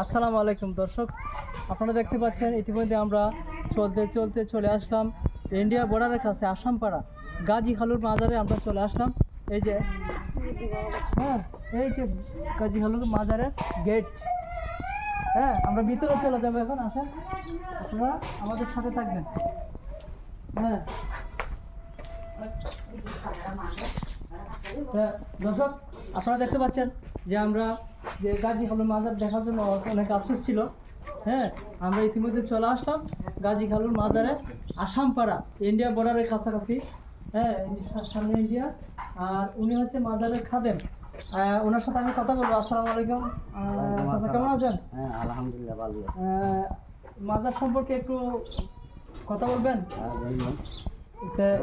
আসসালামু আলাইকুম দর্শক, আপনারা দেখতে পাচ্ছেন ইতিমধ্যে আমরা চলতে চলতে চলে আসলাম ইন্ডিয়া বর্ডারের কাছে আসামপাড়া গাজী খালুর মাজারে আমরা চলে আসলাম। এই যে হ্যাঁ, এই যে গাজী খালুর মাজারের গেট। হ্যাঁ, আমরা ভিতরে চলে যাবো এখন। আসেন, আপনারা আমাদের সাথে থাকবেন। হ্যাঁ দর্শক, আপনারা দেখতে পাচ্ছেন যে আমরা যে গাজী খালুর মাজার দেখার জন্য অনেক আফসোস ছিল। হ্যাঁ, আমরা ইতিমধ্যে চলে আসলাম গাজী খালুর মাজারে আসামপাড়া ইন্ডিয়া বর্ডারের কাছাকাছি। হ্যাঁ, সামনে ইন্ডিয়া। আর উনি হচ্ছে মাজারের খাদেম। ওনার সাথে আমি কথা বলবো। আসসালামু আলাইকুম চাচা, কেমন আছেন? হ্যাঁ, আলহামদুলিল্লাহ ভালো। মাজার সম্পর্কে একটু কথা বলবেন? বলুন।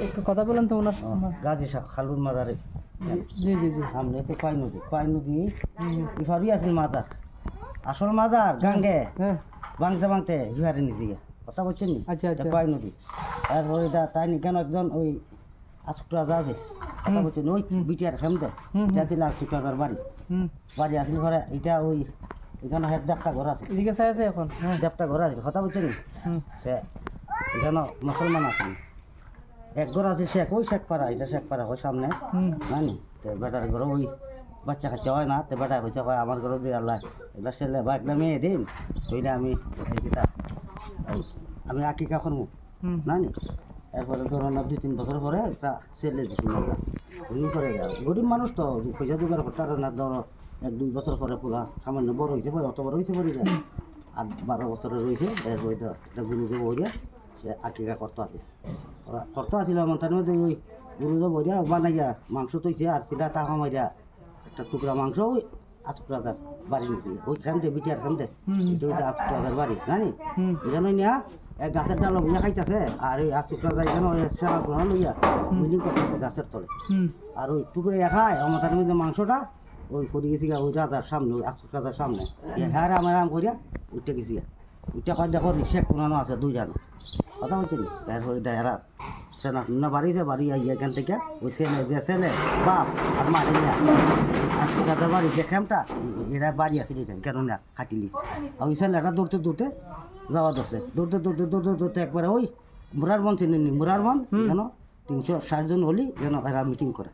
একটু কথা বলেন তো ওনার। গাজী খালুর মাজারে জি জি জি, সামনে হচ্ছে কয় নদী ইফারি আছিল মাজার, আসল মাজার গাঙ্গে হ্যাঁ বাংতে বাংতে ইফারে নিচে গিয়ে কথা বলছেন নি। আচ্ছা আচ্ছা, কয় নদী তারপরে তাই নি কেন একজন ওই আচুক রাজা আছে কথা বলছেন ওই বিটিয়ার খেমতে এটা ছিল আচুক রাজার বাড়ি আসলে ঘরে এটা ওই এখানে হেড দেবতা ঘর আছে, এদিকে চাই আছে এখন। হ্যাঁ, দেবতা ঘর আছে কথা বলছেন নি। এখানে মুসলমান আছে, এক ঘর আছে শেখ, ওই শেখ পাড়া, এটা শেখ পাড়া ওই সামনে জানি। তো বেটার ঘরে ওই বাচ্চা কাচ্চা হয় না, তো বেটা হয়েছে হয় আমার ঘরে দিয়ে আল্লাহ এবার ছেলে বা একটা মেয়ে দিন ওইটা আমি এইটা আমি আকিকা করবো জানি। এরপরে ধরুন 2-3 বছর পরে একটা ছেলে দিচ্ছি ওই করে গরিব মানুষ তো পয়সা জোগাড় করতে পারে না। ধরো 1-2 বছর পরে পুরা সামান্য বড় হয়েছে, অত বড় হয়েছে পরে যায় 8-12 বছরে রয়েছে। এরপরে তো একটা গুরুকে বইয়া সে আকিকা করতে আছে আসছিল আমার তার মধ্যে ওই গুরুজো বইয়া বানাইয়া মাংস তৈছে আর সেটা তা মাইয়া একটা টুকরা মাংস ওই আচুকরাদার বাড়ি নিয়েছিল ওই খামতে বিটিয়ার খামতে এটা হচ্ছে আচুকরাদার বাড়ি জানি। এখানে নিয়া এক গাছের ডাল বইয়া খাইতেছে আর ওই আচুকরাদা এখানে সেরা কোনা লইয়া বিল্ডিং করতেছে গাছের তলে। আর ওই টুকরে খায় আমার তার মধ্যে মাংসটা ওই করে গেছি ওই রাজার সামনে, ওই আচুকরাদার সামনে হ্যাঁ আরাম করিয়া উঠতে গেছি। ওইটা কয় দেখো রিক্সা কোনানো আছে 2 জন কথা বলছি। তারপরে দেখারা সেনা না বাড়িতে বাড়ি এখান থেকে ওই ছেলে বাপ আর মারি না আজকে বাড়ি যে খেমটা এরা বাড়ি আছে কেন না খাটিলি। ওই ছেলেটা দৌড়তে যাওয়া দৌড়তে একবারে ওই মুরার বন চিনি মুরার বন কেন 360 জন হলি যেন এরা মিটিং করে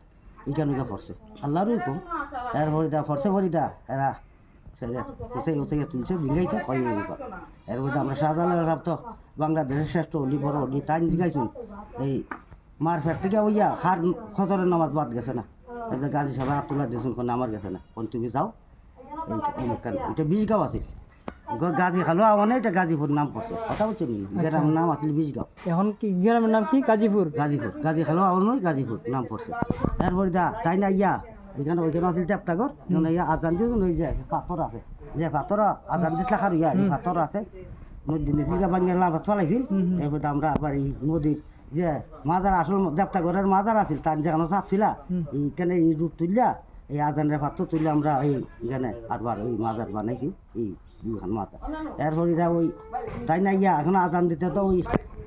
এখানে ফরছে আল্লাহর হুকুম। এরপরে ফরছে ভরিদা এরা তুলছে জিঙ্গাইছে কয়ে এর মধ্যে আমরা শাহজালাল সাহেব তো বাংলাদেশের শ্রেষ্ঠ অলি বড় অলি তাই জিগাইছুন এই মার ফের থেকে ওইয়া খার খতরের নামাজ বাদ গেছে না। এদের গাজী সাহেব আতুল্লাহ দিয়েছেন কোনো আমার গেছে না কোন তুমি যাও এই এটা 20 গাঁও আছে গাজী খালো মানে এটা গাজীপুর নাম পড়ছে কথা বলছো নি। গ্রামের নাম আসলে 20 গাঁও, এখন কি গ্রামের নাম কি গাজীপুর গাজী খালো নয় গাজীপুর নাম পড়ছে। এরপরে তাই না ইয়া ওইখানে আছিল দেবতাগর আজান দিয়ে ওই যে পাথর আছে যে পাথর আজান দিস লেখার ইয়া এই পাথর আছে নদী নিচে বাঙিয়ে লাভা চলাইছিল। এরপরে আমরা আবার এই নদীর যে মাজার আসল দেবতাগরের মাজার আছিল তার যেখানে চাপছিলা এইখানে এই রূপ তুললা এই আজানের পাথর তুললে আমরা এইখানে আরবার ওই মাজার বানাইছি এই দুখান মাজার। এরপরে ওই তাই না ইয়া এখন আজান দিতে তো ওই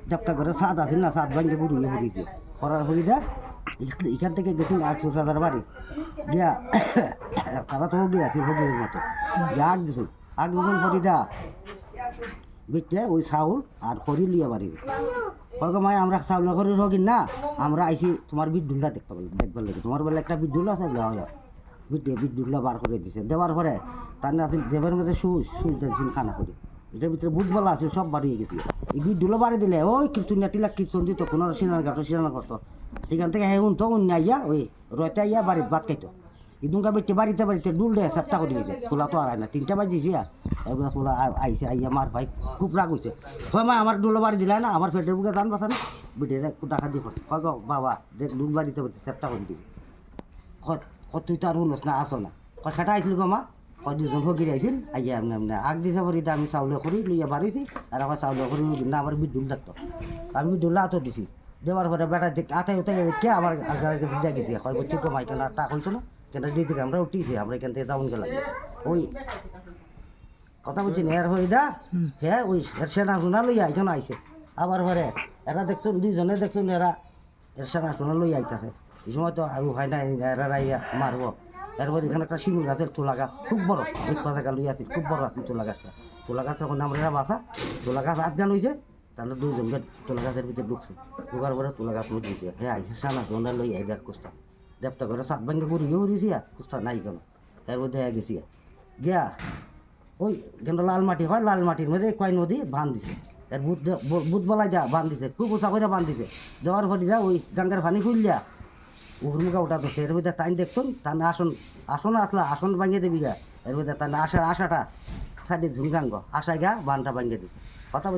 দেবতাগরের ছাদ আছিল না, ছাদ ভাঙিয়ে বুড়িয়ে পড়িয়েছে করার পরিদা এখান থেকে গেছিল 100,000 বাড়ি গিয়া তারা তো গিয়েছিল ভোগের মতো গিয়া আগ দিছুন ফরিদা বিটে ওই চাউল আর খড়ি লিয়া বাড়ি কয় মায় আমরা চাউল খড়ি রোগিন না আমরা আইসি তোমার বিদ্যুল্লা দেখবার লাগে তোমার বেলা একটা বিদ্যুল্লা আছে বিদ্যুল্লা বার করে দিছে দেওয়ার পরে তার না আছিল দেবের মধ্যে সুইচ দিয়েছিল খানা করি এটার ভিতরে বুধবেলা আছে সব বাড়িয়ে গেছিল এই বিদ্যুল্লা বাড়ি দিলে ওই কীর্তনিয়া টিলা কীর্তন দিত কোনো সিনার ঘাটো সিনার করতো এখান থেকে হেউন তো অন্য আইয়া ওই রয়তে আইয়া বাড়িতে ভাত খাইতো ইদুঙ্কা বেটে বাড়িতে ডুল দেয় চাপটা করে দিয়েছে খোলা তো আর না 3টা বাজিয়েছি আর এবার খোলা আইসে আইয়া মার ভাই খুব রাগ হয়েছে হয় মা আমার ডুলো বাড়ি দিলে না আমার পেটের বুকে দান বাঁচানো বেটে দেখা দিয়ে কয় গো বাবা দেখ ডুল বাড়িতে চাপটা করে দিবি তুই তো আর শুনোস না আসো না কয় সেটা আইছিল গো মা কয় 2 জন ফকির আইছিল আইয়া এমনি আগ দিছে ভরিতে আমি চাউলে করি লইয়া বাড়িছি আর আমার চাউলে করি না আমার বিদ্যুল দেখতো আমি বিদ্যুল্লা আতো দিছি দেওয়ার পরে বেটা আতাই উতাই কে আমার কাছে দেখেছি কয় বলছি গো মাই কেন টাক হইতো না কেন দিয়ে থেকে আমরা উঠিয়েছি আমরা এখান থেকে যাউন গেলাম ওই কথা বলছি এর হয়ে দা হ্যাঁ ওই সেনা সোনা লইয়া এখানে আইসে আবার পরে এরা দেখছুন 2 জনে দেখছুন এরা সেনা সোনা লইয়া আইতাছে এই সময় তো আর হয় না এরা রাইয়া মারবো এরপর এখানে একটা শিমুল গাছের তোলা গাছ খুব বড় এক পাশে গালুই আছে খুব বড় আছে তোলা গাছটা তোলা গাছ তখন আমরা বাসা তোলা গাছ আধ গান হয়েছে তাহলে দুইজনকে তোলা গাছের ভিতরে ঢুকছে ঢুকার পরে তোলা গাছ মধ্যে দিয়েছে হ্যাঁ আইসে সানা তোমরা লই এই দেখ কুস্তা দেবটা করে সাত ভাঙ্গে ঘুরিয়ে ঘুরিয়েছি কুস্তা নাই কেন এর মধ্যে হয়ে গেছি গিয়া ওই কিন্তু লাল মাটি হয় লাল মাটির মধ্যে কয় নদী বান দিছে এর বুধ বলাই যা বান দিছে খুব উঁচা করে বান দিছে যাওয়ার পরে যা ওই গাঙ্গার পানি খুললিয়া উহুরমুখা ওটা তো এর মধ্যে টাইম দেখতুন তার আসন আসলা আসন ভাঙিয়ে দেবি গা এর মধ্যে তার আশাটা সাইডে ঝুমকাঙ্গ আশায় গা বানটা ভাঙিয়ে দিছে কথা